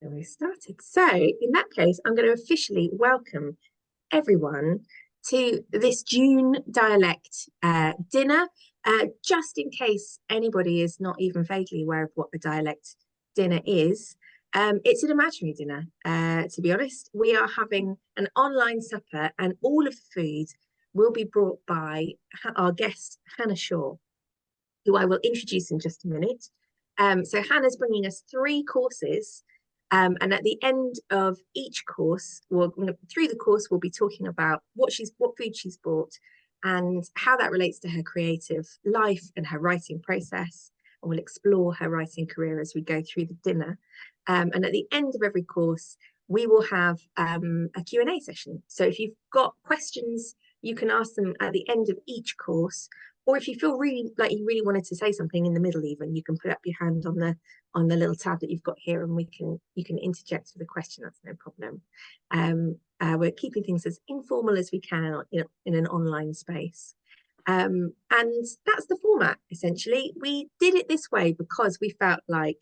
And we started. So, in that case, I'm going to officially welcome everyone to this June Dialect dinner. Just in case anybody is not even vaguely aware of what a Dialect dinner is, it's an imaginary dinner. To be honest, we are having an online supper, and all of the food will be brought by our guest, Hannah Shaw, who I will introduce in just a minute. So Hannah's bringing us three courses. And at the end of each course, well, through the course, we'll be talking about what food she's bought and how that relates to her creative life and her writing process. And we'll explore her writing career as we go through the dinner. And at the end of every course, we will have a Q&A session. So if you've got questions, you can ask them at the end of each course. Or if you feel really like you really wanted to say something in the middle, even you can put up your hand on the little tab that you've got here, and you can interject with a question. That's no problem. We're keeping things as informal as we can, in an online space. And that's the format, essentially. We did it this way because we felt like,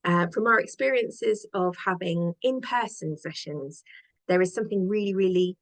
from our experiences of having in-person sessions, there is something really, really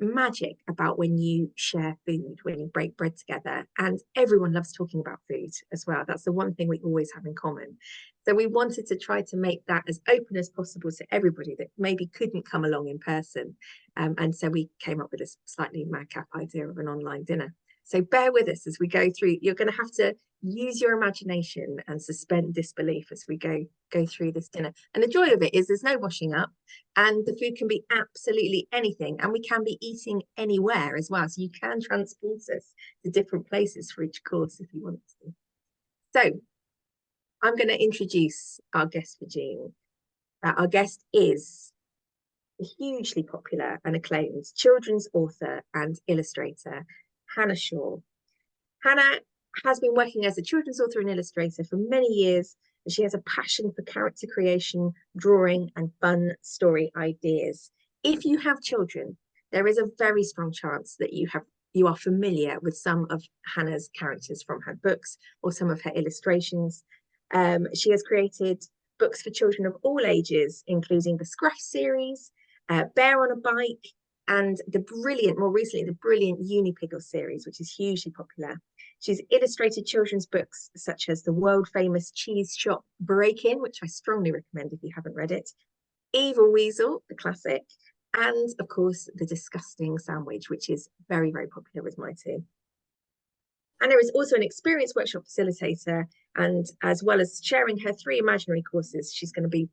magic about when you share food, when you break bread together, and everyone loves talking about food as well. That's the one thing we always have in common. So we wanted to try to make that as open as possible to everybody that maybe couldn't come along in person. And so we came up with a slightly madcap idea of an online dinner. So bear with us as we go through. You're going to have to use your imagination and suspend disbelief as we go through this dinner. And the joy of it is there's no washing up, and the food can be absolutely anything, and we can be eating anywhere as well. So you can transport us to different places for each course if you want to. So I'm going to introduce our guest for June. Our guest is a hugely popular and acclaimed children's author and illustrator, Hannah Shaw. Hannah has been working as a children's author and illustrator for many years, and she has a passion for character creation, drawing, and fun story ideas. If you have children, there is a very strong chance that you are familiar with some of Hannah's characters from her books or some of her illustrations. She has created books for children of all ages, including the Scruff series, Bear on a Bike, and more recently, the brilliant Unipiggle series, which is hugely popular. She's illustrated children's books such as the world-famous Cheese Shop Break-In, which I strongly recommend if you haven't read it, Evil Weasel, the classic, and of course, The Disgusting Sandwich, which is very, very popular with my two. And there is also an experience workshop facilitator, and as well as sharing her three imaginary courses, she's going to be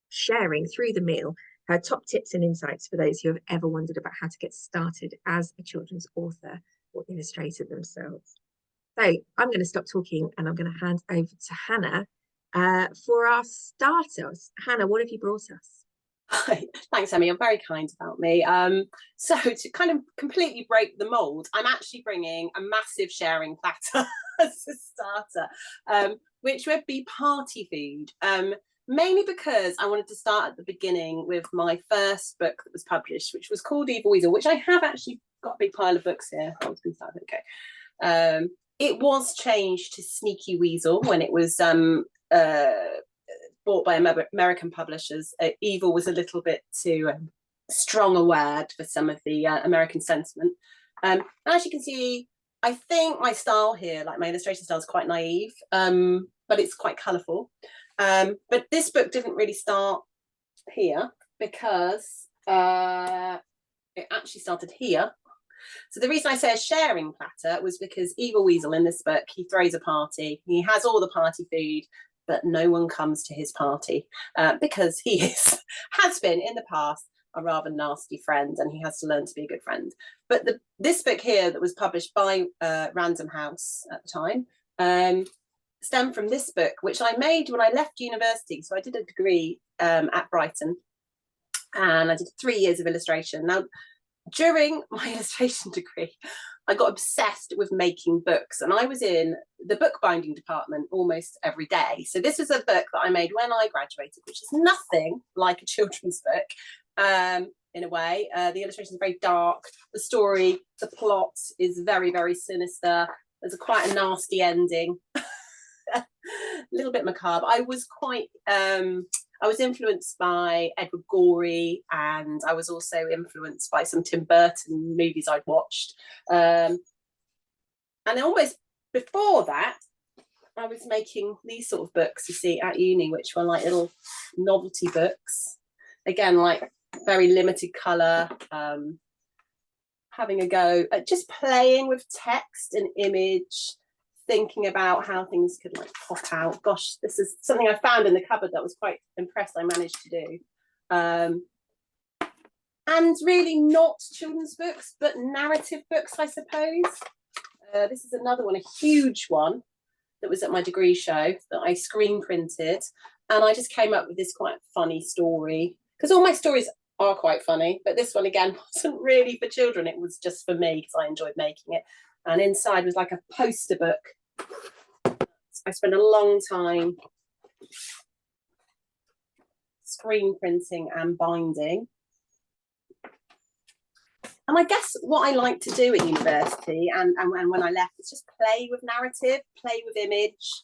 sharing through the meal her top tips and insights for those who have ever wondered about how to get started as a children's author or illustrator themselves. So I'm going to stop talking and I'm going to hand over to Hannah for our starters. Hannah, what have you brought us? Hi. Thanks, Emmy. You're very kind about me. So to kind of completely break the mold, I'm actually bringing a massive sharing platter as a starter, which would be party food. Mainly because I wanted to start at the beginning with my first book that was published, which was called Evil Weasel, which I have actually got a big pile of books here. I was going to start, okay. It was changed to Sneaky Weasel when it was bought by American publishers. Evil was a little bit too strong a word for some of the American sentiment. And as you can see, I think my style here, like my illustration style, is quite naive, but it's quite colourful. But this book didn't really start here because it actually started here. So the reason I say a sharing platter was because Evil Weasel in this book, he throws a party. He has all the party food, but no one comes to his party because he has been in the past a rather nasty friend, and he has to learn to be a good friend. But this book here that was published by Random House at the time stemmed from this book, which I made when I left university. So I did a degree at Brighton, and I did 3 years of illustration. Now, during my illustration degree, I got obsessed with making books, and I was in the bookbinding department almost every day. So this was a book that I made when I graduated, which is nothing like a children's book in a way. The illustration is very dark. The story, the plot is very, very sinister. There's quite a nasty ending. a little bit macabre. I was quite I was influenced by Edward Gorey, and I was also influenced by some Tim Burton movies I'd watched. And then almost before that, I was making these sort of books, you see, at uni, which were like little novelty books. Again, like very limited colour, having a go at just playing with text and image, thinking about how things could like pop out. Gosh, this is something I found in the cupboard that I was quite impressed I managed to do. And really not children's books, but narrative books, I suppose. This is another one, a huge one that was at my degree show that I screen printed. And I just came up with this quite funny story, because all my stories are quite funny, but this one again wasn't really for children. It was just for me because I enjoyed making it. And inside was like a poster book. I spent a long time screen printing and binding. And I guess what I like to do at university and when I left is just play with narrative, play with image,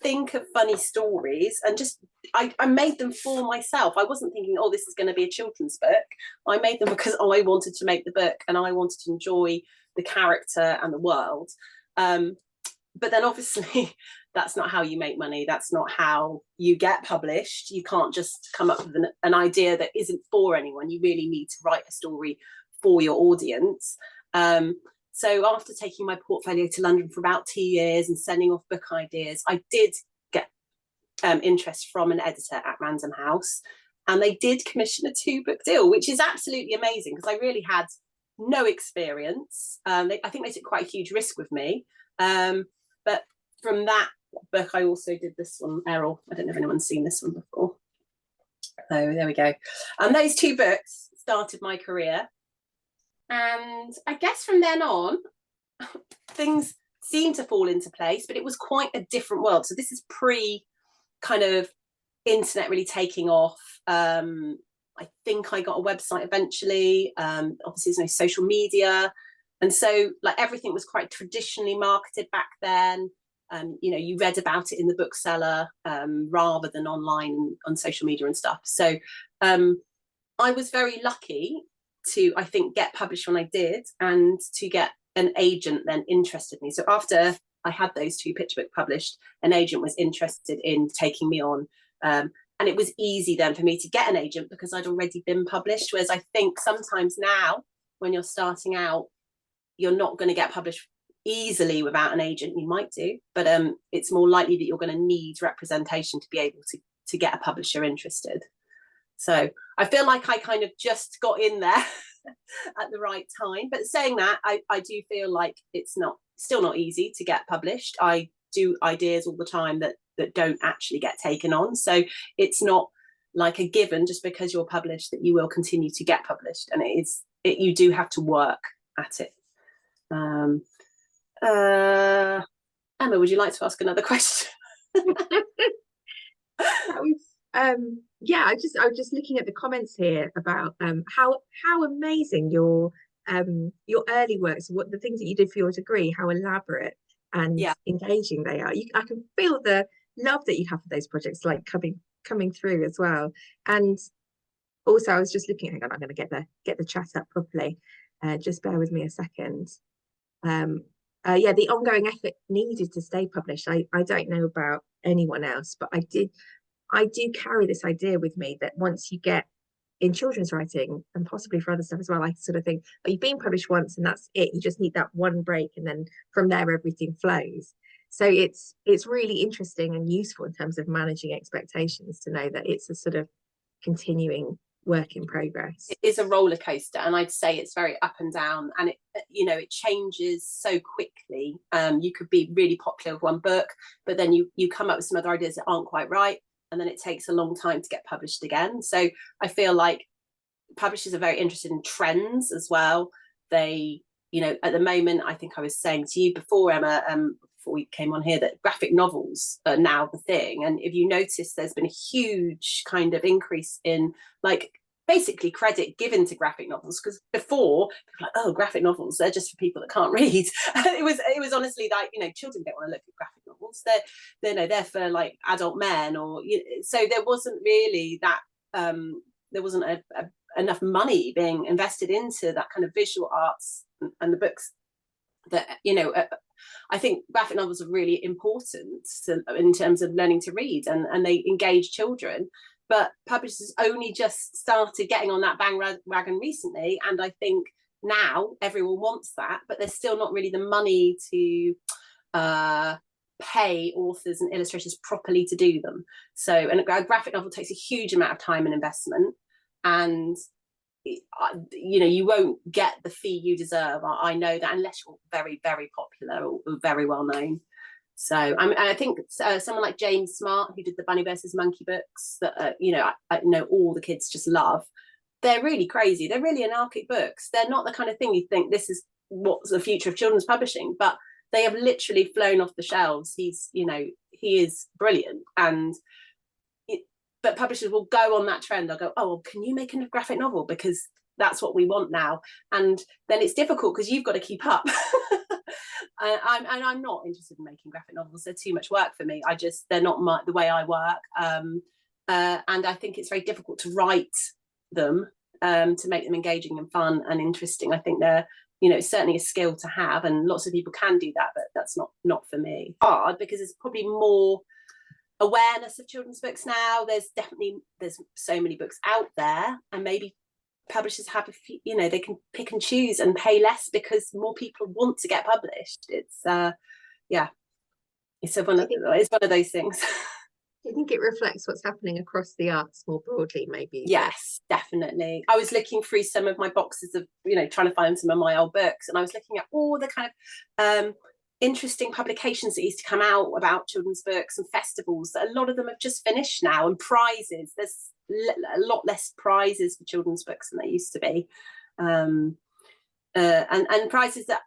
think of funny stories, and just I made them for myself. I wasn't thinking, oh, this is going to be a children's book. I made them because I wanted to make the book and I wanted to enjoy the character and the world. But then obviously that's not how you make money. That's not how you get published. You can't just come up with an idea that isn't for anyone. You really need to write a story for your audience. So after taking my portfolio to London for about 2 years and sending off book ideas, I did get interest from an editor at Random House, and they did commission a 2-book deal, which is absolutely amazing because I really had no experience. I think they took quite a huge risk with me. But from that book, I also did this one, Errol. I don't know if anyone's seen this one before. So there we go. And those 2 books started my career. And I guess from then on, things seemed to fall into place, but it was quite a different world. So this is pre kind of internet really taking off. I think I got a website eventually. Obviously, there's no social media. And so like everything was quite traditionally marketed back then. You know, you read about it in the bookseller rather than online on social media and stuff. So I was very lucky to, I think, get published when I did, and to get an agent then interested in me. So after I had those 2 picture books published, an agent was interested in taking me on. And it was easy then for me to get an agent because I'd already been published. Whereas I think sometimes now when you're starting out, you're not going to get published easily without an agent. You might do, but it's more likely that you're going to need representation to be able to get a publisher interested. So I feel like I kind of just got in there at the right time. But saying that, I do feel like it's still not easy to get published. I do ideas all the time that don't actually get taken on. So it's not like a given just because you're published that you will continue to get published. And you do have to work at it. Emma, would you like to ask another question? That was yeah, I was just looking at the comments here about how amazing your early works, what the things that you did for your degree, how elaborate and engaging they are. I can feel the love that you have for those projects like coming through as well. And also I was just looking, hang on, I'm going to get the chat up properly. Just bear with me a second. Yeah, the ongoing effort needed to stay published. I don't know about anyone else, but I do carry this idea with me that once you get in children's writing, and possibly for other stuff as well, I sort of think, oh, you've been published once and that's it. You just need that one break, and then from there everything flows. So it's really interesting and useful in terms of managing expectations to know that it's a sort of continuing work in progress. It is a roller coaster, and I'd say it's very up and down, and it changes so quickly. You could be really popular with one book, but then you come up with some other ideas that aren't quite right, and then it takes a long time to get published again. So I feel like publishers are very interested in trends as well. They, at the moment, I think I was saying to you before, Emma, before we came on here, that graphic novels are now the thing. And if you notice, there's been a huge kind of increase in like basically credit given to graphic novels, because before people were like, oh, graphic novels, they're just for people that can't read. It was honestly like, children don't want to look at graphic novels. They're for like adult men, or so there wasn't really that there wasn't enough money being invested into that kind of visual arts and the books that I think graphic novels are really important in terms of learning to read, and they engage children. But publishers only just started getting on that bandwagon recently, and I think now everyone wants that, but there's still not really the money to pay authors and illustrators properly to do them. So, and a graphic novel takes a huge amount of time and investment, and you won't get the fee you deserve. I know that, unless you're very, very popular or very well known. So I think someone like James Smart, who did the Bunny versus Monkey books that I know all the kids just love, they're really crazy. They're really anarchic books. They're not the kind of thing you think this is what's the future of children's publishing, but they have literally flown off the shelves. He is brilliant. And but publishers will go on that trend. They'll go, oh, well, can you make a graphic novel, because that's what we want now. And then it's difficult because you've got to keep up. I'm not interested in making graphic novels. They're too much work for me. They're not the way I work. And I think it's very difficult to write them, to make them engaging and fun and interesting. I think they're, certainly a skill to have, and lots of people can do that, but that's not for me. Hard because there's probably more awareness of children's books now. There's so many books out there, and maybe publishers have they can pick and choose and pay less because more people want to get published. It's it's one of those things. Do you think it reflects what's happening across the arts more broadly, maybe? Yes, definitely. I was looking through some of my boxes of trying to find some of my old books, and I was looking at all the kind of interesting publications that used to come out about children's books and festivals. A lot of them have just finished now, and prizes. There's a lot less prizes for children's books than there used to be, and prizes that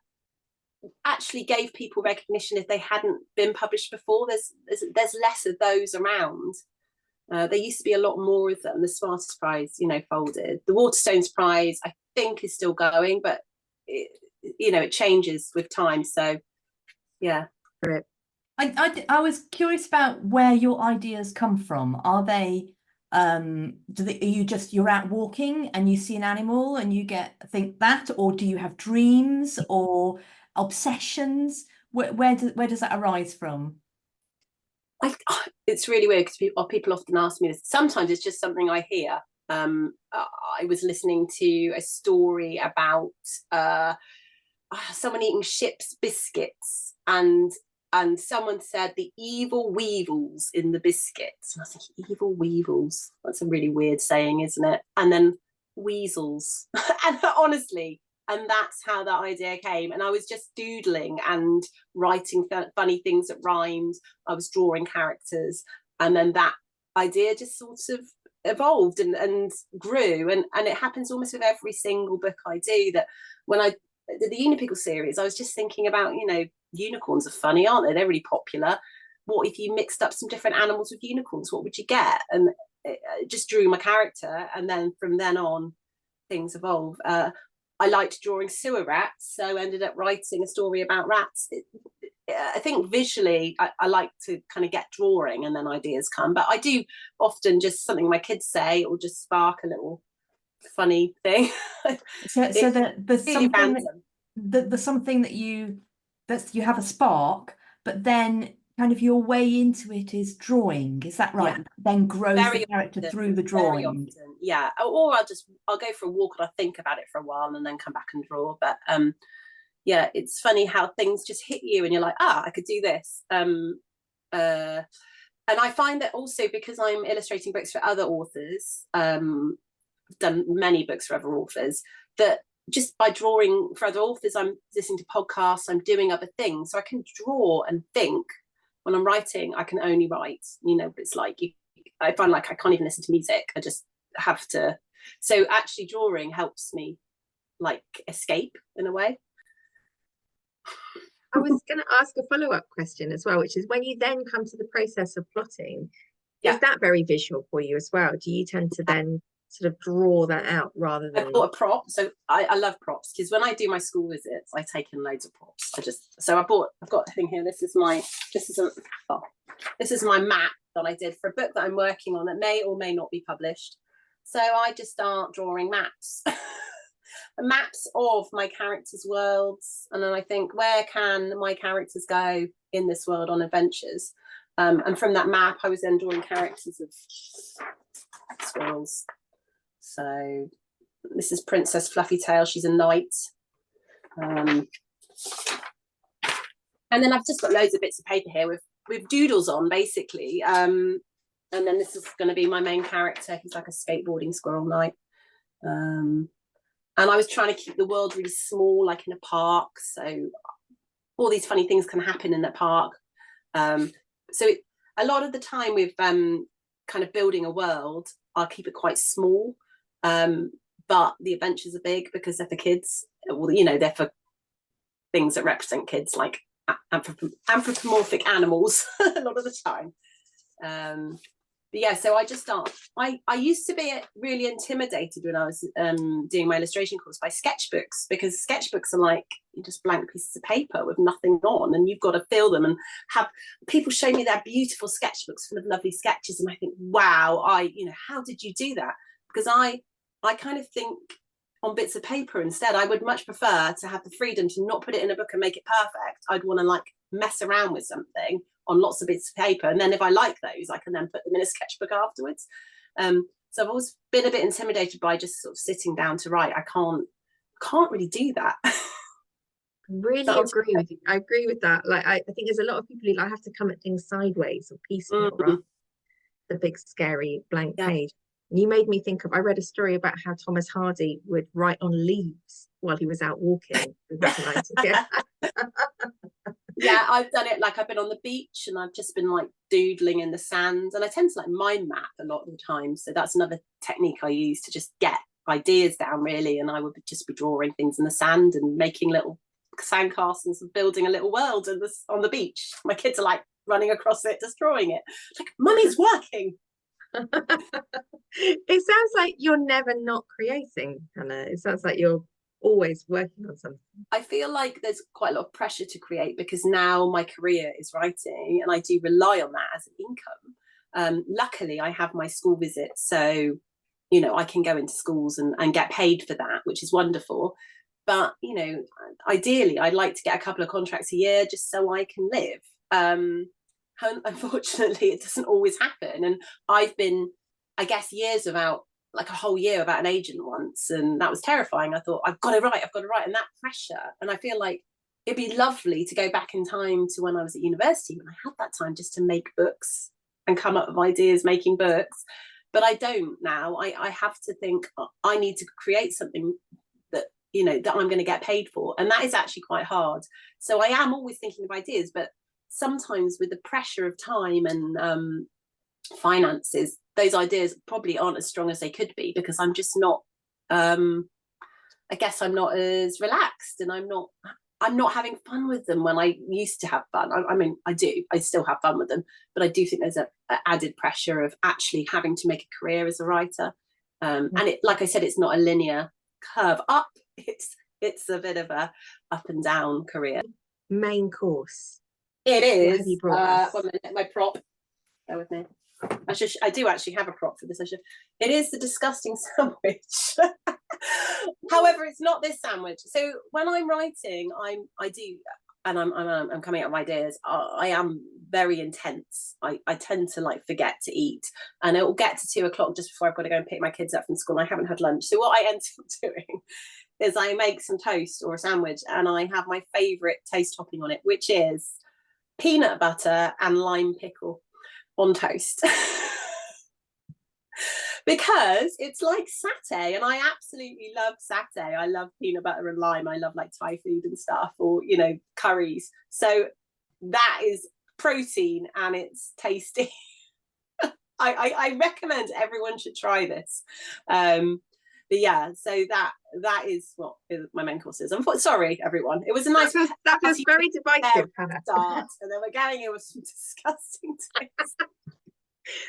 actually gave people recognition if they hadn't been published before. There's less of those around. There used to be a lot more of them. The Smartest Prize, folded. The Waterstones Prize, I think, is still going, but it changes with time. So, yeah. I was curious about where your ideas come from. Are they you're out walking and you see an animal and you think that, or do you have dreams or obsessions? Where does that arise from? It's really weird because people often ask me this. Sometimes it's just something I hear. I was listening to a story about someone eating ship's biscuits, and someone said the evil weevils in the biscuits. And I was thinking, evil weevils? That's a really weird saying, isn't it? And then weasels. And honestly, and that's how that idea came. And I was just doodling and writing funny things that rhymed. I was drawing characters. And then that idea just sort of evolved and grew. And it happens almost with every single book I do, that when I did the Unipickle series, I was just thinking about, unicorns are funny, aren't they? They're really popular. What if you mixed up some different animals with unicorns? What would you get? And it just drew my character. And then from then on, things evolve. I liked drawing sewer rats, so ended up writing a story about rats. I think visually, I like to kind of get drawing and then ideas come. But I do often just something my kids say or just spark a little funny thing. So there's really something there's something that you have a spark, but then kind of your way into it is drawing. Is that right? Yeah. Then grows the character through the drawing. Yeah. Or I'll go for a walk and I'll think about it for a while and then come back and draw. But yeah, it's funny how things just hit you and you're like, I could do this. And I find that also because I'm illustrating books for other authors, done many books for other authors, that just by drawing for other authors, I'm listening to podcasts, I'm doing other things, so I can draw and think. When I'm writing, I can only write, it's like I find like I can't even listen to music. I just have to. So actually drawing helps me like escape in a way. I was going to ask a follow-up question as well, which is when you then come to the process of plotting, is that very visual for you as well? Do you tend to then sort of draw that out rather than. I bought a prop, so I love props, because when I do my school visits, I take in loads of props. I've got a thing here. This is my map that I did for a book that I'm working on that may or may not be published. So I just start drawing maps, maps of my characters' worlds, and then I think, where can my characters go in this world on adventures? And from that map, I was then drawing characters of squirrels. So this is Princess Fluffytail. She's a knight. And then I've just got loads of bits of paper here with doodles on, basically. And then this is going to be my main character. He's like a skateboarding squirrel knight. And I was trying to keep the world really small, like in a park. So all these funny things can happen in the park. A lot of the time with kind of building a world, I'll keep it quite small. But the adventures are big because they're for kids. Well, you know, they're for things that represent kids, like anthropomorphic animals a lot of the time. But yeah, so I just start. I used to be really intimidated when I was doing my illustration course by sketchbooks, because sketchbooks are like just blank pieces of paper with nothing on, and you've got to fill them and have people show me their beautiful sketchbooks full of lovely sketches, and I think, wow, how did you do that? Because I kind of think on bits of paper instead. I would much prefer to have the freedom to not put it in a book and make it perfect. I'd want to like mess around with something on lots of bits of paper, and then if I like those, I can then put them in a sketchbook afterwards. So I've always been a bit intimidated by just sort of sitting down to write. I can't really do that. Really agree with you. I agree with that. Like I think there's a lot of people who have to come at things sideways or piecemeal, rather than the big scary blank page. You made me think of, I read a story about how Thomas Hardy would write on leaves while he was out walking. Yeah, I've done it. Like I've been on the beach and I've just been like doodling in the sand, and I tend to like mind map a lot of the time. So that's another technique I use to just get ideas down, really. And I would just be drawing things in the sand and making little sand castles and building a little world on the beach. My kids are like running across it, destroying it. Like, Mummy's working. It sounds like you're never not creating, Hannah. It sounds like you're always working on something. I feel like there's quite a lot of pressure to create, because now my career is writing and I do rely on that as an income. Luckily I have my school visits, so I can go into schools and get paid for that, which is wonderful. But ideally I'd like to get a couple of contracts a year just so I can live. Unfortunately it doesn't always happen, and I've been, I guess, years without, like a whole year without an agent once, and that was terrifying. I thought, I've got to write, and that pressure. And I feel like it'd be lovely to go back in time to when I was at university, when I had that time just to make books and come up with ideas making books. But I don't now. I have to think, I need to create something that that I'm going to get paid for, and that is actually quite hard. So I am always thinking of ideas, but sometimes with the pressure of time and finances, those ideas probably aren't as strong as they could be, because I'm just not, I guess I'm not as relaxed, and I'm not having fun with them when I used to have fun. I mean, I still have fun with them, but I do think there's a added pressure of actually having to make a career as a writer. And it, like I said, it's not a linear curve up. It's a bit of a up and down career. Main course. It is. What have you brought 1 minute, my prop. Bear with me. I do actually have a prop for this. It is the disgusting sandwich. However, it's not this sandwich. So when I'm writing, I'm coming up with ideas. I am very intense. I tend to like forget to eat, and it will get to 2 o'clock just before I've got to go and pick my kids up from school. I haven't had lunch. So what I end up doing is I make some toast or a sandwich, and I have my favourite toast topping on it, which is peanut butter and lime pickle on toast. Because it's like satay, and I absolutely love satay. I love peanut butter and lime. I love like Thai food and stuff, or curries. So that is protein and it's tasty. I recommend everyone should try this. But yeah, so that is what my main course is. Sorry, everyone. It was a nice. That was very divisive, Hannah. Start, and then we're going in with some disgusting taste.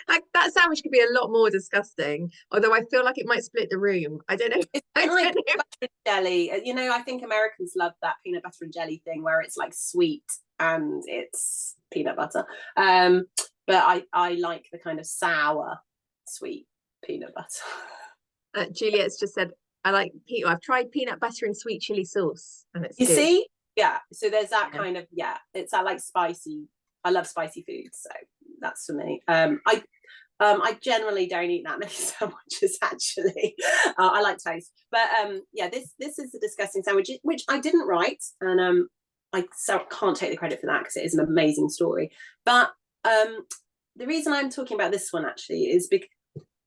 Like that sandwich could be a lot more disgusting, although I feel like it might split the room. I don't know. It's I like don't know. butter and jelly. You know, I think Americans love that peanut butter and jelly thing where it's like sweet and it's peanut butter. But I like the kind of sour, sweet peanut butter. Juliet's just said, I've tried peanut butter and sweet chili sauce, and it's You good. see? Yeah. So there's that Yeah. kind of, it's that like spicy. I love spicy food, so that's for me. I generally don't eat that many sandwiches, actually. I like toast. But this is a disgusting sandwich, which I didn't write. And I can't take the credit for that because it is an amazing story. But the reason I'm talking about this one, actually, is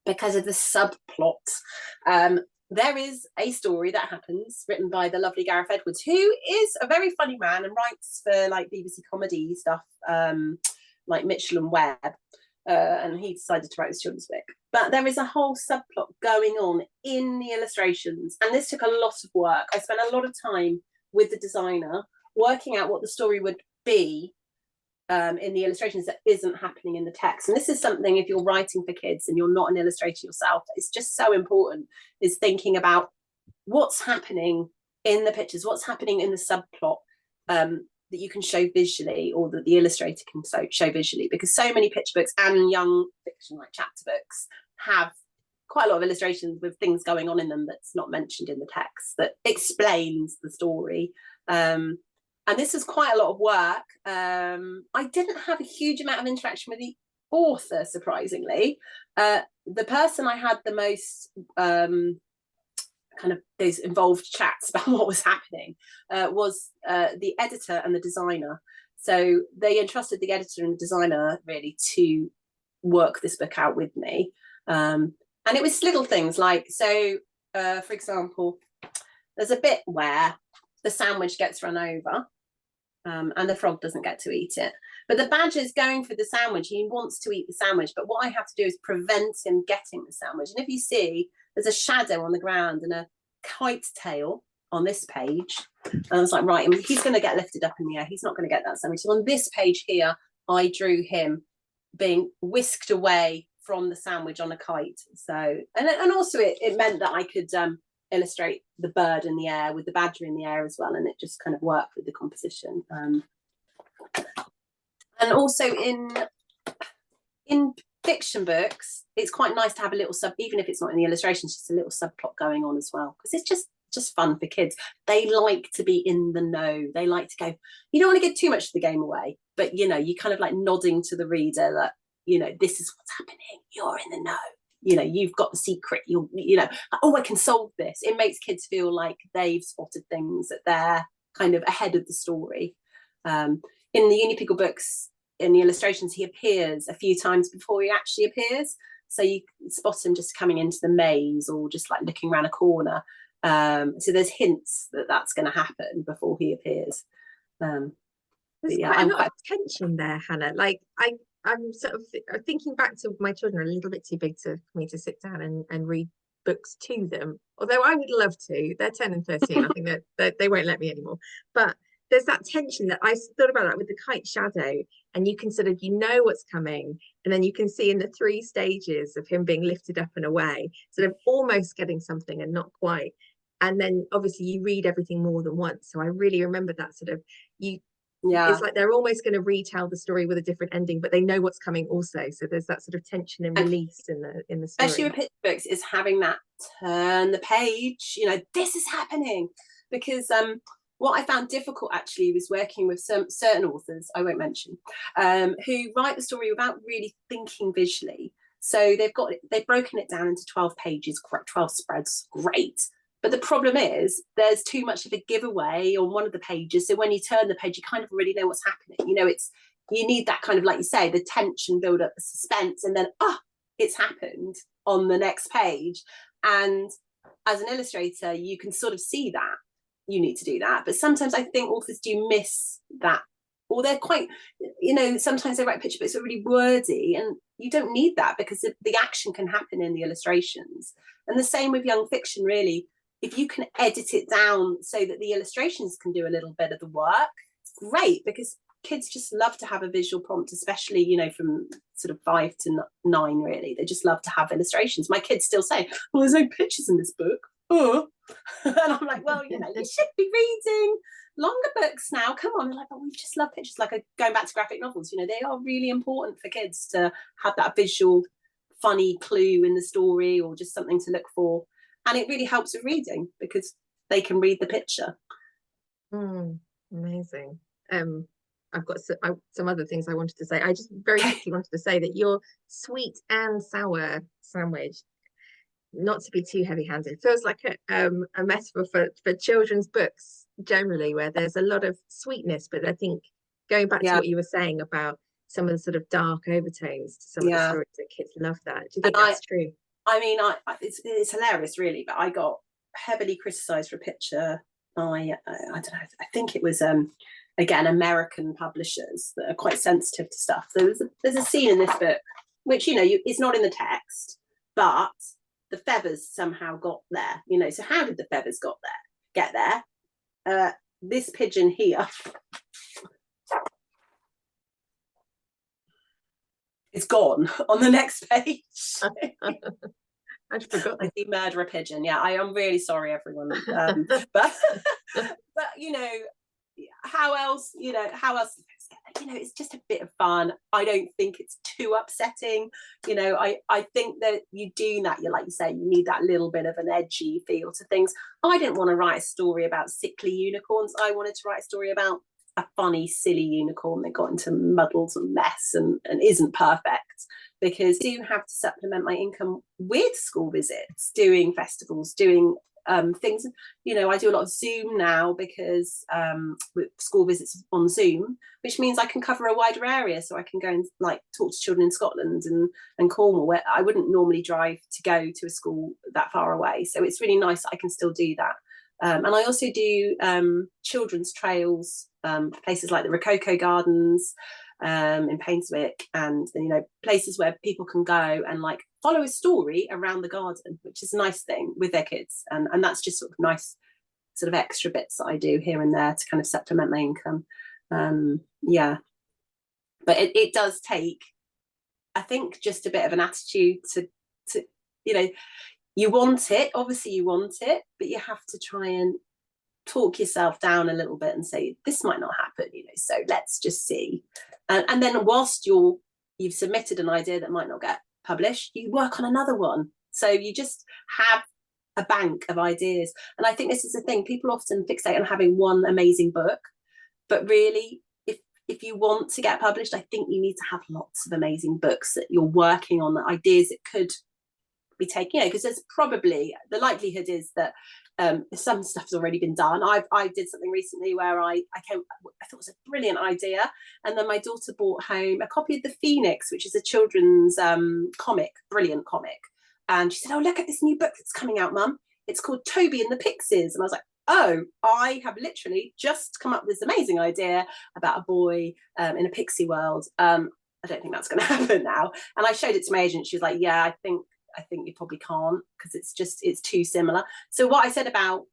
because of the subplot. There is a story that happens written by the lovely Gareth Edwards, who is a very funny man and writes for like BBC comedy stuff, like Mitchell and Webb. And he decided to write this children's book. But there is a whole subplot going on in the illustrations. And this took a lot of work. I spent a lot of time with the designer working out what the story would be in the illustrations that isn't happening in the text. And this is something, if you're writing for kids and you're not an illustrator yourself, it's just so important, is thinking about what's happening in the pictures, what's happening in the subplot, that you can show visually, or that the illustrator can show visually, because so many picture books and young fiction like chapter books have quite a lot of illustrations with things going on in them that's not mentioned in the text, that explains the story. And this was quite a lot of work. I didn't have a huge amount of interaction with the author, surprisingly. The person I had the most kind of those involved chats about what was happening was the editor and the designer. So they entrusted the editor and the designer really to work this book out with me. And it was little things like, so for example, there's a bit where the sandwich gets run over and the frog doesn't get to eat it. But the badger's going for the sandwich. He wants to eat the sandwich. But what I have to do is prevent him getting the sandwich. And if you see, there's a shadow on the ground and a kite tail on this page. And I was like, right, he's going to get lifted up in the air. He's not going to get that sandwich. So on this page here, I drew him being whisked away from the sandwich on a kite. So, and also it meant that I could illustrate the bird in the air with the badger in the air as well, and it just kind of worked with the composition. And also in fiction books, it's quite nice to have a little even if it's not in the illustrations, just a little subplot going on as well, because it's just fun for kids. They like to be in the know. They like to go, you don't want to give too much of the game away, but you know, you kind of like nodding to the reader that, you know, this is what's happening, you're in the know, you know, you've got the secret, you know, oh, I can solve this. It makes kids feel like they've spotted things, that they're kind of ahead of the story. In the Unipickle books, in the illustrations, he appears a few times before he actually appears. So you spot him just coming into the maze or just like looking around a corner. So there's hints that that's going to happen before he appears. There's quite a lot of tension there, Hannah. Like I'm sort of thinking back to my children are a little bit too big for me to sit down and read books to them. Although I would love to. They're 10 and 13. I think that they won't let me anymore. But there's that tension that I thought about that with the kite shadow, and you can sort of, you know what's coming, and then you can see in the 3 stages of him being lifted up and away, sort of almost getting something and not quite. And then obviously you read everything more than once. So I really remember that sort of, it's like they're almost going to retell the story with a different ending, but they know what's coming also. So there's that sort of tension and release in the story. Especially with picture books, is having that turn the page, you know, this is happening. Because what I found difficult actually was working with some certain authors, I won't mention, who write the story without really thinking visually. So they've broken it down into 12 pages, 12 spreads, great. But the problem is there's too much of a giveaway on one of the pages. So when you turn the page, you kind of already know what's happening. You know, you need that kind of, like you say, the tension, build up the suspense, and then, it's happened on the next page. And as an illustrator, you can sort of see that you need to do that. But sometimes I think authors do miss that, or they're quite, you know, sometimes they write picture books that are really wordy, and you don't need that because the action can happen in the illustrations. And the same with young fiction, really. If you can edit it down so that the illustrations can do a little bit of the work, it's great, because kids just love to have a visual prompt, especially, you know, from sort of 5 to 9, really. They just love to have illustrations. My kids still say, well, there's no pictures in this book. Oh. And I'm like, well, you know, you should be reading longer books now. Come on. They're like, but we just love pictures. Like going back to graphic novels, you know, they are really important for kids to have that visual, funny clue in the story, or just something to look for. And it really helps with reading because they can read the picture. Amazing. I've got some other things I wanted to say. I just very quickly wanted to say that your sweet and sour sandwich, not to be too heavy-handed, feels like a metaphor for children's books generally, where there's a lot of sweetness, but I think going back to what you were saying about some of the sort of dark overtones to some of the stories, that kids love that. Do you think that's true? I mean, it's hilarious, really, but I got heavily criticised for a picture by, I don't know, I think it was, again, American publishers that are quite sensitive to stuff. There's a scene in this book, which, you know, it's not in the text, but the feathers somehow got there, you know. So how did the feathers get there? This pigeon here is gone on the next page. I'd forgotten. I did murder a pigeon. Yeah, I am really sorry, everyone. But you know, how else? You know, it's just a bit of fun. I don't think it's too upsetting. You know, I think that you do that. You, like you say, you need that little bit of an edgy feel to things. I didn't want to write a story about sickly unicorns. I wanted to write a story about a funny, silly unicorn that got into muddles and mess and isn't perfect. Because I do have to supplement my income with school visits, doing festivals, doing things. You know, I do a lot of Zoom now because with school visits on Zoom, which means I can cover a wider area. So I can go and like talk to children in Scotland and Cornwall, where I wouldn't normally drive to go to a school that far away. So it's really nice that I can still do that. And I also do children's trails, places like the Rococo Gardens in Painswick, and, you know, places where people can go and like follow a story around the garden, which is a nice thing with their kids. And that's just sort of nice sort of extra bits that I do here and there to kind of supplement my income. Yeah, but it does take, I think, just a bit of an attitude to you know, you want it, obviously you want it, but you have to try and talk yourself down a little bit and say, this might not happen, you know, so let's just see. And then whilst you've submitted an idea that might not get published, you work on another one. So you just have a bank of ideas. And I think this is the thing, people often fixate on having one amazing book, but really, if you want to get published, I think you need to have lots of amazing books that you're working on, the ideas that could be taken, you know, because there's probably, the likelihood is that some stuff's already been done. I did something recently where I thought it was a brilliant idea, and then my daughter brought home a copy of The Phoenix, which is a children's comic, brilliant comic, and she said, oh, look at this new book that's coming out, Mum, it's called Toby and the Pixies. And I was like, oh, I have literally just come up with this amazing idea about a boy in a pixie world. I don't think that's going to happen now. And I showed it to my agent. She was like, yeah, I think you probably can't, because it's too similar. So what I said about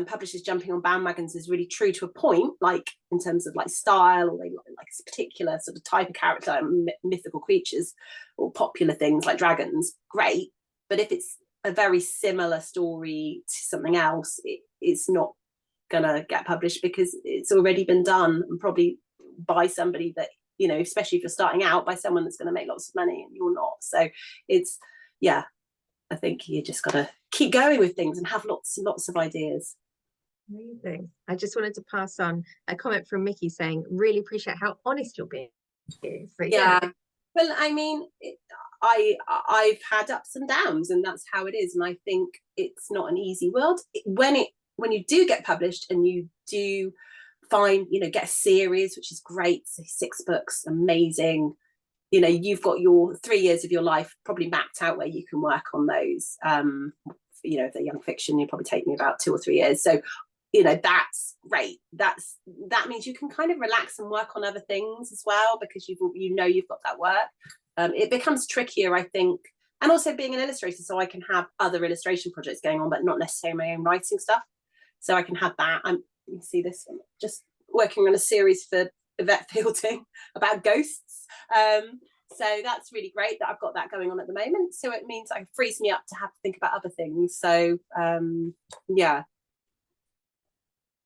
publishers jumping on bandwagons is really true to a point, like in terms of like style, or they like a particular sort of type of character, like mythical creatures or popular things like dragons, great. But if it's a very similar story to something else, it's not gonna get published because it's already been done, and probably by somebody that, you know, especially if you're starting out, by someone that's going to make lots of money and you're not. So it's, yeah, I think you just got to keep going with things and have lots and lots of ideas. Amazing. I just wanted to pass on a comment from Mickey saying, really appreciate how honest you're being. So, yeah. Well, I mean, I've had ups and downs, and that's how it is. And I think it's not an easy world. When you do get published and you do find, you know, get a series, which is great, so 6 books, amazing, you know, you've got your 3 years of your life probably mapped out where you can work on those. You know, if they're young fiction, you probably take me about 2 or 3 years. So, you know, that's great. That means you can kind of relax and work on other things as well, because you've got that work. It becomes trickier, I think, and also being an illustrator, so I can have other illustration projects going on, but not necessarily my own writing stuff. So I can have that. You see this one, just working on a series for Yvette Fielding about ghosts. So that's really great that I've got that going on at the moment. So it means it frees me up to have to think about other things. So yeah.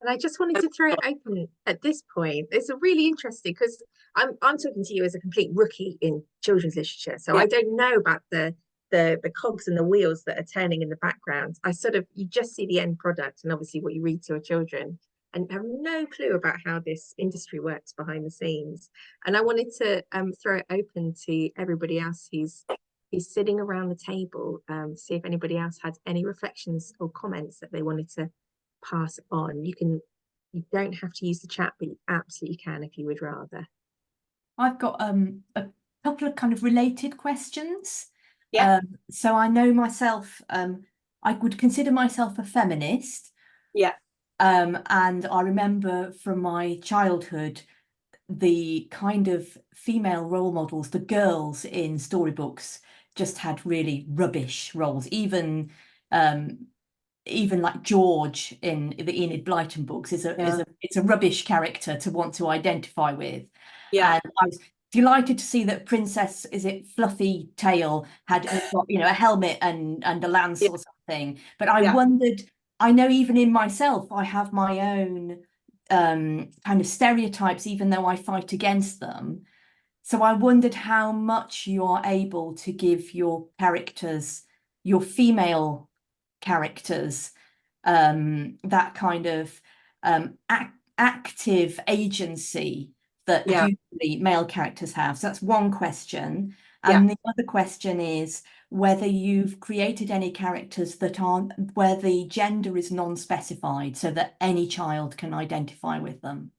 And I just wanted to throw it open at this point. It's a really interesting, because I'm talking to you as a complete rookie in children's literature. So I don't know about the cogs and the wheels that are turning in the background. You just see the end product and obviously what you read to your children, and have no clue about how this industry works behind the scenes. And I wanted to throw it open to everybody else who's sitting around the table, see if anybody else had any reflections or comments that they wanted to pass on. You don't have to use the chat, but you absolutely can if you would rather. I've got a couple of kind of related questions. Yeah. So I know myself, I would consider myself a feminist. Yeah. And I remember from my childhood the kind of female role models, the girls in storybooks, just had really rubbish roles. Even like George in the Enid Blyton books is a rubbish character to want to identify with. Yeah. And I was delighted to see that Princess, is it Fluffy Tail, had got, a helmet and a lance or something. But I wondered, I know even in myself, I have my own kind of stereotypes, even though I fight against them. So I wondered how much you are able to give your characters, your female characters, that kind of active agency that usually male characters have. So that's one question. And the other question is whether you've created any characters that aren't, where the gender is non-specified, so that any child can identify with them.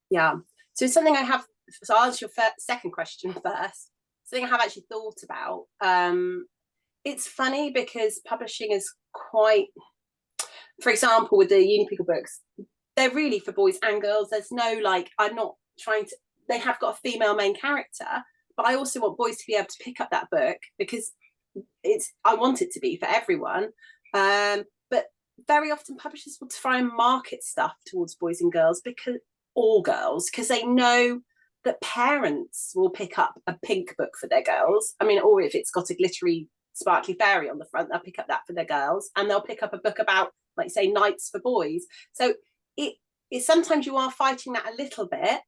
Yeah. So something so I'll answer your second question first. Something I have actually thought about. It's funny because publishing is quite, for example, with the Unipickle books, they're really for boys and girls. There's no I'm not trying to, they have got a female main character, but I also want boys to be able to pick up that book because I want it to be for everyone. But very often publishers will try and market stuff towards boys and girls, because they know that parents will pick up a pink book for their girls. I mean, or if it's got a glittery sparkly fairy on the front, they'll pick up that for their girls, and they'll pick up a book about, like, say, knights for boys. So it sometimes you are fighting that a little bit,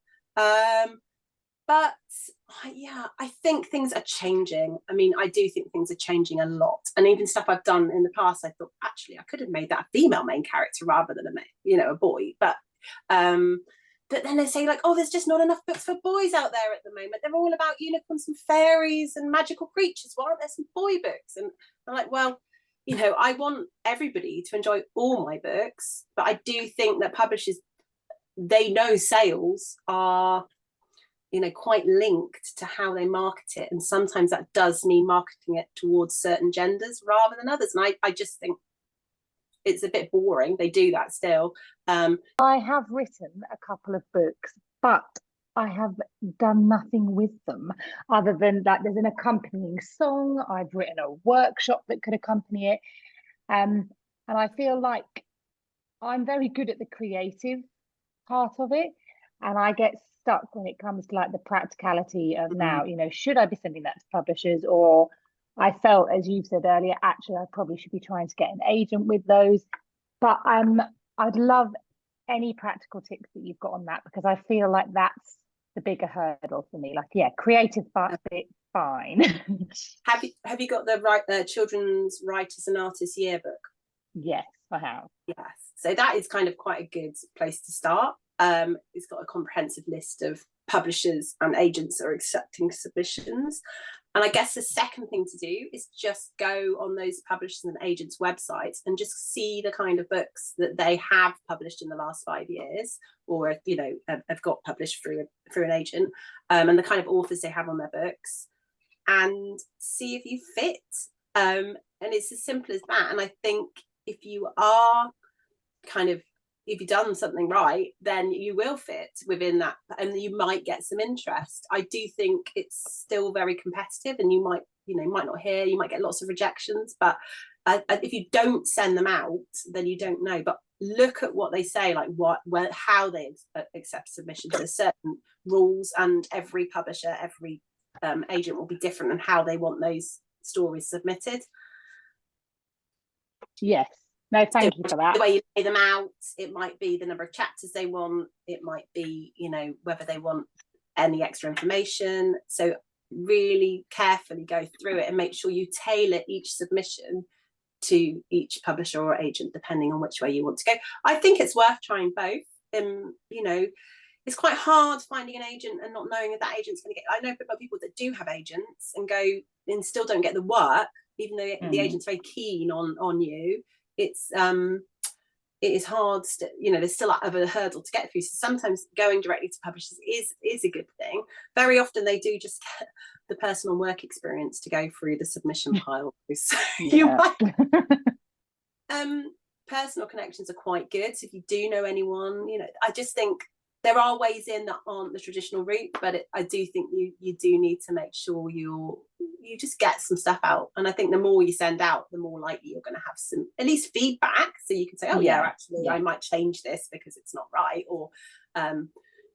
but I think things are changing. I mean, I do think things are changing a lot, and even stuff I've done in the past, I thought actually I could have made that a female main character rather than a boy, but then they say, like, oh, there's just not enough books for boys out there at the moment. They're all about unicorns and fairies and magical creatures. Why aren't there some boy books? And I'm like, well, I want everybody to enjoy all my books, but I do think that publishers, they know sales are, quite linked to how they market it. And sometimes that does mean marketing it towards certain genders rather than others. And I just think it's a bit boring. They do that still. I have written a couple of books, but I have done nothing with them other than that there's an accompanying song. I've written a workshop that could accompany it. And I feel like I'm very good at the creative part of it. And I get stuck when it comes to like the practicality of now, should I be sending that to publishers? Or I felt, as you've said earlier, actually, I probably should be trying to get an agent with those. But I'd love any practical tips that you've got on that, because I feel like that's the bigger hurdle for me. Like, creative bit, fine. Have you got the Children's Writers and Artists Yearbook? Yes, I have. Yes. So that is kind of quite a good place to start. It's got a comprehensive list of publishers and agents that are accepting submissions. And I guess the second thing to do is just go on those publishers and agents' websites and just see the kind of books that they have published in the last 5 years, or have got published through an agent, and the kind of authors they have on their books, and see if you fit. And it's as simple as that. And I think if you are if you've done something right, then you will fit within that, and you might get some interest. I do think it's still very competitive, and you might not hear, you might get lots of rejections, but if you don't send them out, then you don't know. But look at what they say, like how they accept submissions. There's certain rules, and every publisher, every agent will be different in how they want those stories submitted. Yes. No, thank you for that. The way you lay them out, it might be the number of chapters they want, it might be, you know, whether they want any extra information. So really carefully go through it and make sure you tailor each submission to each publisher or agent, depending on which way you want to go. I think it's worth trying both. You know, it's quite hard finding an agent and not knowing if that agent's going to get. I know people that do have agents and go and still don't get the work, even though the agent's very keen on you. It is hard, you know, there's still a hurdle to get through. So sometimes going directly to publishers is a good thing. Very often they do just get the personal work experience to go through the submission pile. So you might, personal connections are quite good. So if you do know anyone, you know, I just think there are ways in that aren't the traditional route, but I do think you do need to make sure you just get some stuff out. And I think the more you send out, the more likely you're going to have some at least feedback, so you can say, oh yeah, actually I might change this because it's not right, or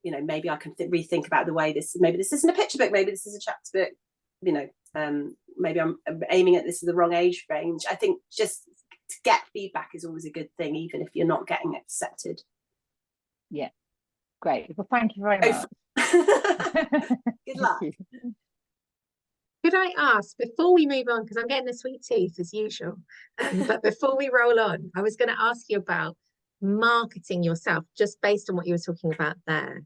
you know, maybe I can rethink about the way maybe this isn't a picture book, maybe this is a chapter book, you know, maybe I'm aiming at this is the wrong age range. I think just to get feedback is always a good thing, even if you're not getting accepted. Yeah. Great. Well, thank you very much. Good luck. Could I ask, before we move on, because I'm getting a sweet tooth as usual, but before we roll on, I was going to ask you about marketing yourself, just based on what you were talking about there.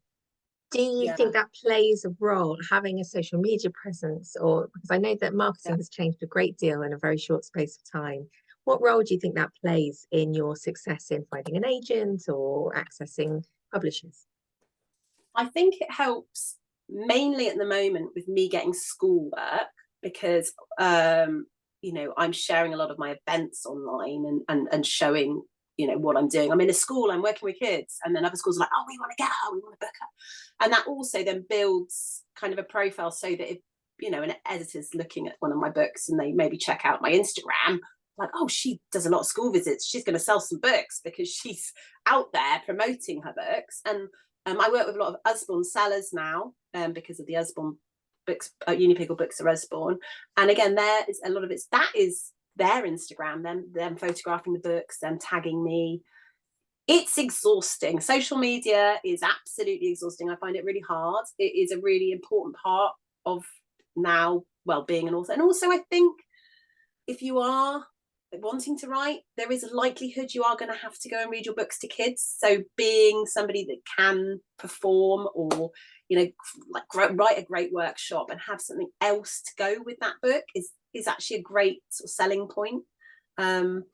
Do you think that plays a role, having a social media presence, or because I know that marketing has changed a great deal in a very short space of time? What role do you think that plays in your success in finding an agent or accessing publishers? I think it helps mainly at the moment with me getting schoolwork, because you know, I'm sharing a lot of my events online and showing, you know, what I'm doing. I'm in a school, I'm working with kids, and then other schools are like, oh, we want to get her, we want to book her. And that also then builds kind of a profile, so that if, you know, an editor's looking at one of my books and they maybe check out my Instagram, like, oh, she does a lot of school visits, she's going to sell some books because she's out there promoting her books. And I work with a lot of Usborne sellers now, because of the Usborne books, Unipiggle books are Usborne. And again, there is a lot of that is their Instagram, them photographing the books, them tagging me. It's exhausting. Social media is absolutely exhausting. I find it really hard. It is a really important part of now, well, being an author. And also, I think if you are wanting to write, there is a likelihood you are going to have to go and read your books to kids. So being somebody that can perform, or, you know, like write a great workshop and have something else to go with that book is actually a great sort of selling point. And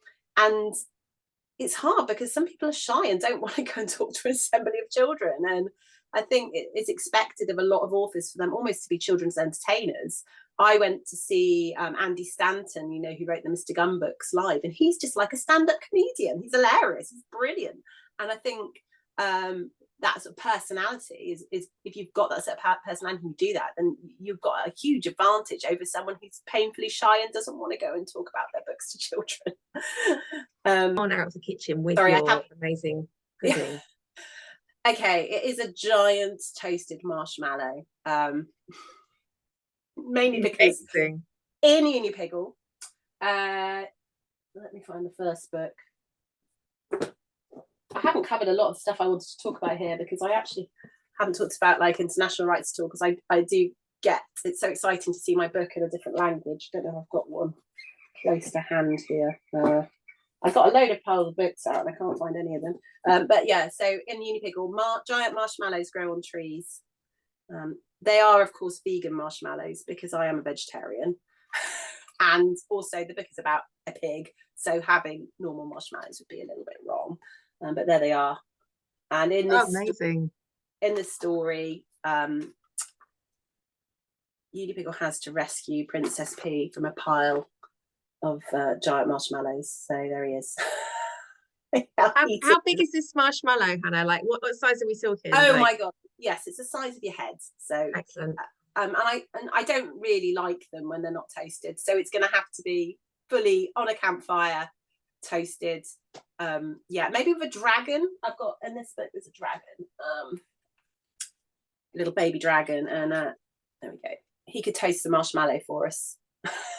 it's hard because some people are shy and don't want to go and talk to an assembly of children. And I think it's expected of a lot of authors for them almost to be children's entertainers. I went to see Andy Stanton, you know, who wrote the Mr. Gunn books, live, and he's just like a stand-up comedian. He's hilarious. He's brilliant. And I think that sort of personality is if you've got that sort of personality and you do that, then you've got a huge advantage over someone who's painfully shy and doesn't want to go and talk about their books to children. On out of the kitchen with your amazing pudding. Okay, it is a giant toasted marshmallow. Mainly because in Unipiggle, let me find the first book. I haven't covered a lot of stuff I wanted to talk about here, because I actually haven't talked about like international rights at all, because I do get, it's so exciting to see my book in a different language. I don't know if I've got one close to hand here. I've got a load of piles of books out and I can't find any of them. But yeah, so in Unipiggle, giant marshmallows grow on trees. They are, of course, vegan marshmallows because I am a vegetarian. And also the book is about a pig, so having normal marshmallows would be a little bit wrong. But there they are. And in this in the story, Unipiggle has to rescue Princess P from a pile of giant marshmallows. So there he is. How big is this marshmallow, Hannah? Like, what size are we talking? Oh my god! Yes, it's the size of your head. So excellent. And I don't really like them when they're not toasted. So it's going to have to be fully on a campfire, toasted. Yeah, maybe with a dragon. I've got in this book there's a dragon, little baby dragon, and there we go. He could toast the marshmallow for us.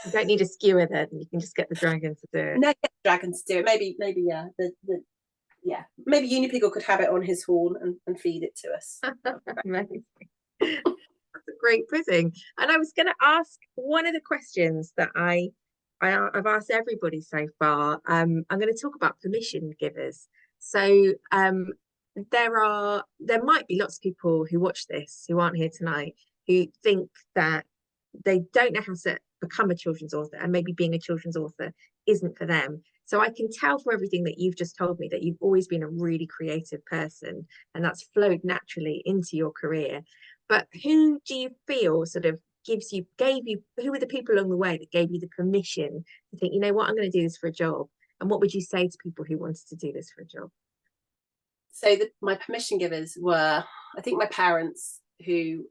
You don't need a skewer then, you can just get the dragon to do it. No, get the dragon to do it. Maybe yeah, yeah, maybe Unipiggle could have it on his horn and feed it to us. Amazing. That's a great quizzing. And I was going to ask one of the questions that I've asked everybody so far. I'm going to talk about permission givers. So there might be lots of people who watch this who aren't here tonight who think that they don't know how to become a children's author, and maybe being a children's author isn't for them. So I can tell from everything that you've just told me that you've always been a really creative person, and that's flowed naturally into your career. But who do you feel sort of who were the people along the way that gave you the permission to think, you know what, I'm going to do this for a job? And what would you say to people who wanted to do this for a job? So my permission givers were, I think, my parents, who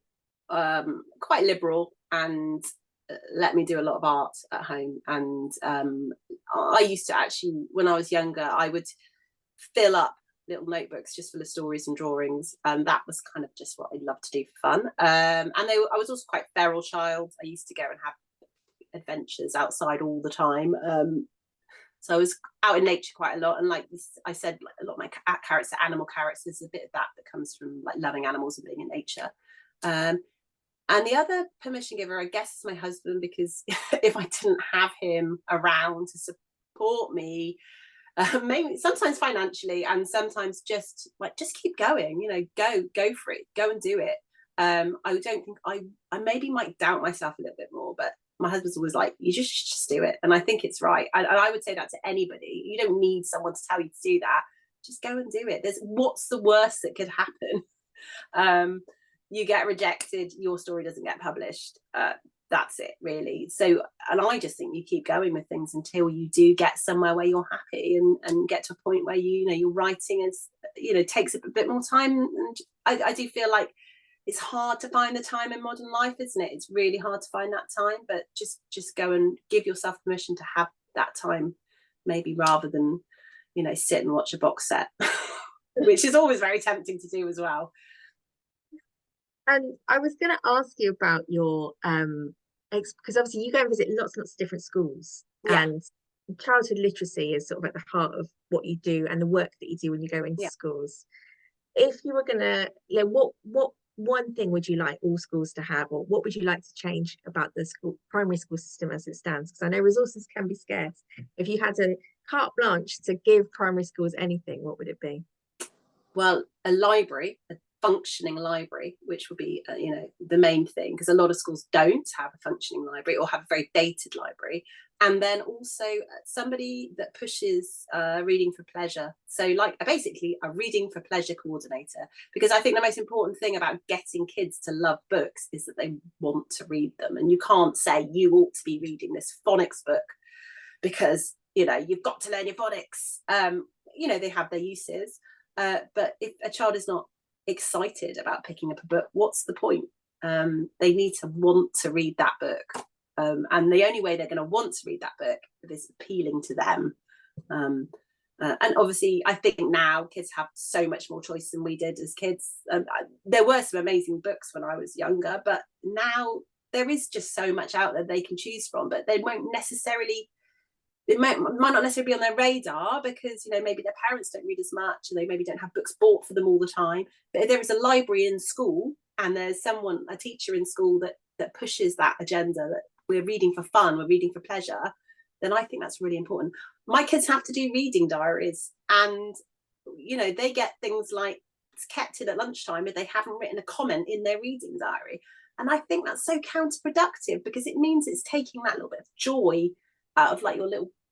quite liberal and let me do a lot of art at home. And I used to actually, when I was younger, I would fill up little notebooks just full of stories and drawings, and that was kind of just what I loved to do for fun. And I was also quite a feral child. I used to go and have adventures outside all the time. So I was out in nature quite a lot, and like this, I said, like, a lot of my characters are animal characters. There's a bit of that comes from like loving animals and being in nature. And the other permission giver, I guess, is my husband, because if I didn't have him around to support me, maybe sometimes financially and sometimes just keep going, you know, go for it, go and do it. I don't think I maybe might doubt myself a little bit more, but my husband's always like, you just do it. And I think it's right. And I would say that to anybody. You don't need someone to tell you to do that. Just go and do it. What's the worst that could happen? You get rejected, your story doesn't get published. That's it, really. So, and I just think you keep going with things until you do get somewhere where you're happy and get to a point where your writing is, takes a bit more time. And I do feel like it's hard to find the time in modern life, isn't it? It's really hard to find that time, but just go and give yourself permission to have that time, maybe, rather than, sit and watch a box set, which is always very tempting to do as well. And I was going to ask you about your because obviously you go and visit lots and lots of different schools, yeah. And childhood literacy is sort of at the heart of what you do and the work that you do when you go into schools. If you were going to, what one thing would you like all schools to have, or what would you like to change about the primary school system as it stands? Because I know resources can be scarce. If you had a carte blanche to give primary schools anything, what would it be? Well, a library, a functioning library, which would be the main thing, because a lot of schools don't have a functioning library or have a very dated library. And then also somebody that pushes reading for pleasure, so like basically a reading for pleasure coordinator, because I think the most important thing about getting kids to love books is that they want to read them. And you can't say you ought to be reading this phonics book because you've got to learn your phonics. They have their uses, but if a child is not excited about picking up a book, what's the point? They need to want to read that book, and the only way they're going to want to read that book is appealing to them. And obviously I think now kids have so much more choice than we did as kids. There were some amazing books when I was younger, but now there is just so much out there they can choose from, but they won't necessarily, it might not necessarily be on their radar because maybe their parents don't read as much and they maybe don't have books bought for them all the time. But if there is a library in school and there's a teacher in school that pushes that agenda, that we're reading for fun, we're reading for pleasure, then I think that's really important. My kids have to do reading diaries, and they get things like it's kept in at lunchtime if they haven't written a comment in their reading diary. And I think that's so counterproductive, because it means it's taking that little bit of joy out of like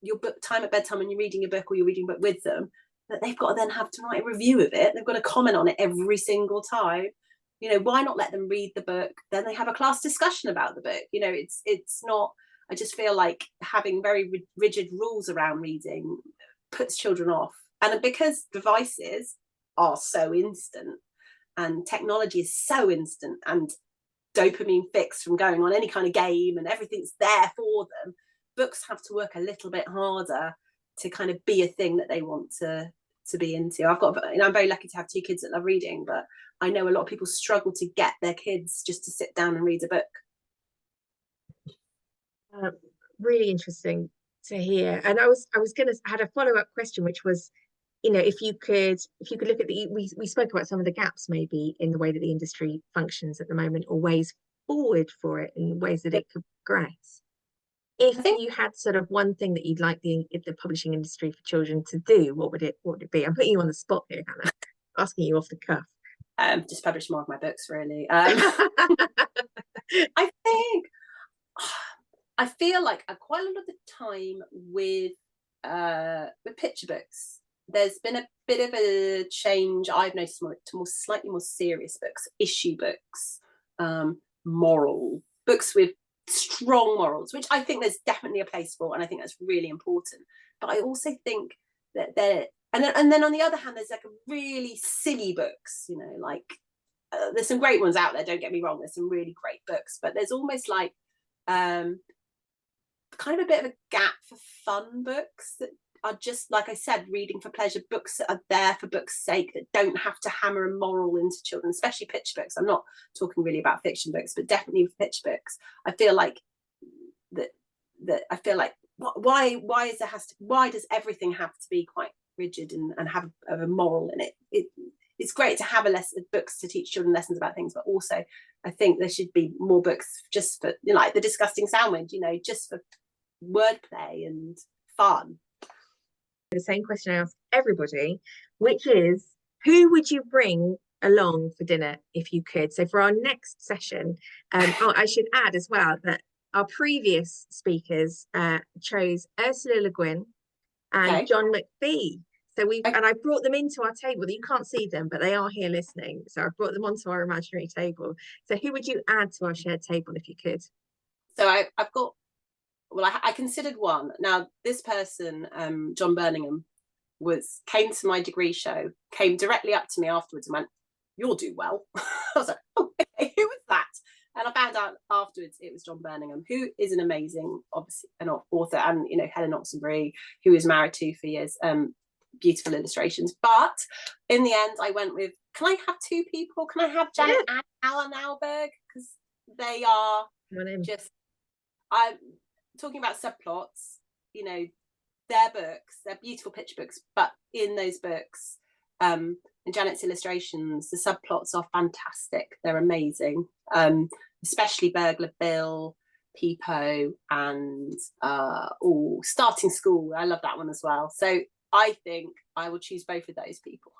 your book time at bedtime when you're reading a book or you're reading a book with them, that they've got to then have to write a review of it. They've got to comment on it every single time. Why not let them read the book? Then they have a class discussion about the book. It's not, I just feel like having very rigid rules around reading puts children off. And because devices are so instant and technology is so instant and dopamine fix from going on any kind of game and everything's there for them, books have to work a little bit harder kind of be a thing that they want to be into. I'm very lucky to have 2 kids that love reading, but I know a lot of people struggle to get their kids just to sit down and read a book. Really interesting to hear. And I was had a follow-up question, which was, if you could look at we spoke about some of the gaps maybe in the way that the industry functions at the moment, or ways forward for it and ways that it could progress. If you had sort of one thing that you'd like the publishing industry for children to do, what would it be? I'm putting you on the spot here, Hannah, asking you off the cuff. Just publish more of my books, really. I feel like quite a lot of the time with picture books, there's been a bit of a change. I've noticed to slightly more serious books, issue books, moral books with strong morals, which I think there's definitely a place for, and I think that's really important. But I also think that and then on the other hand, there's like really silly books, like there's some great ones out there, don't get me wrong, there's some really great books, but there's almost like kind of a bit of a gap for fun books that are just, like I said, reading for pleasure, books that are there for books' sake, that don't have to hammer a moral into children, especially picture books. I'm not talking really about fiction books, but definitely with picture books. I feel like why does everything have to be quite rigid and have a moral in it? It's great to have books to teach children lessons about things, but also I think there should be more books just for, like The Disgusting Sandwich, just for wordplay and fun. The same question I ask everybody, which is, who would you bring along for dinner if you could? So for our next session, I should add as well that our previous speakers chose Ursula Le Guin and John McPhee. So and I brought them into our table. You can't see them, but they are here listening. So I brought them onto our imaginary table. So who would you add to our shared table if you could? So I've got, I considered one. Now, this person, John Birmingham, came to my degree show, came directly up to me afterwards and went, "You'll do well." I was like, "Oh, okay, who was that?" And I found out afterwards it was John Birmingham, who is an amazing, obviously, an author, and Helen Oxenbury, who is married to for years. Beautiful illustrations. But in the end, I went with, can I have 2 people? Can I have Janet and Alan Alberg? Because they are just, I'm talking about subplots, their books, they're beautiful picture books, but in those books, and Janet's illustrations, the subplots are fantastic. They're amazing, especially Burglar Bill, Peepo, and Starting School. I love that one as well. So I think I will choose both of those people.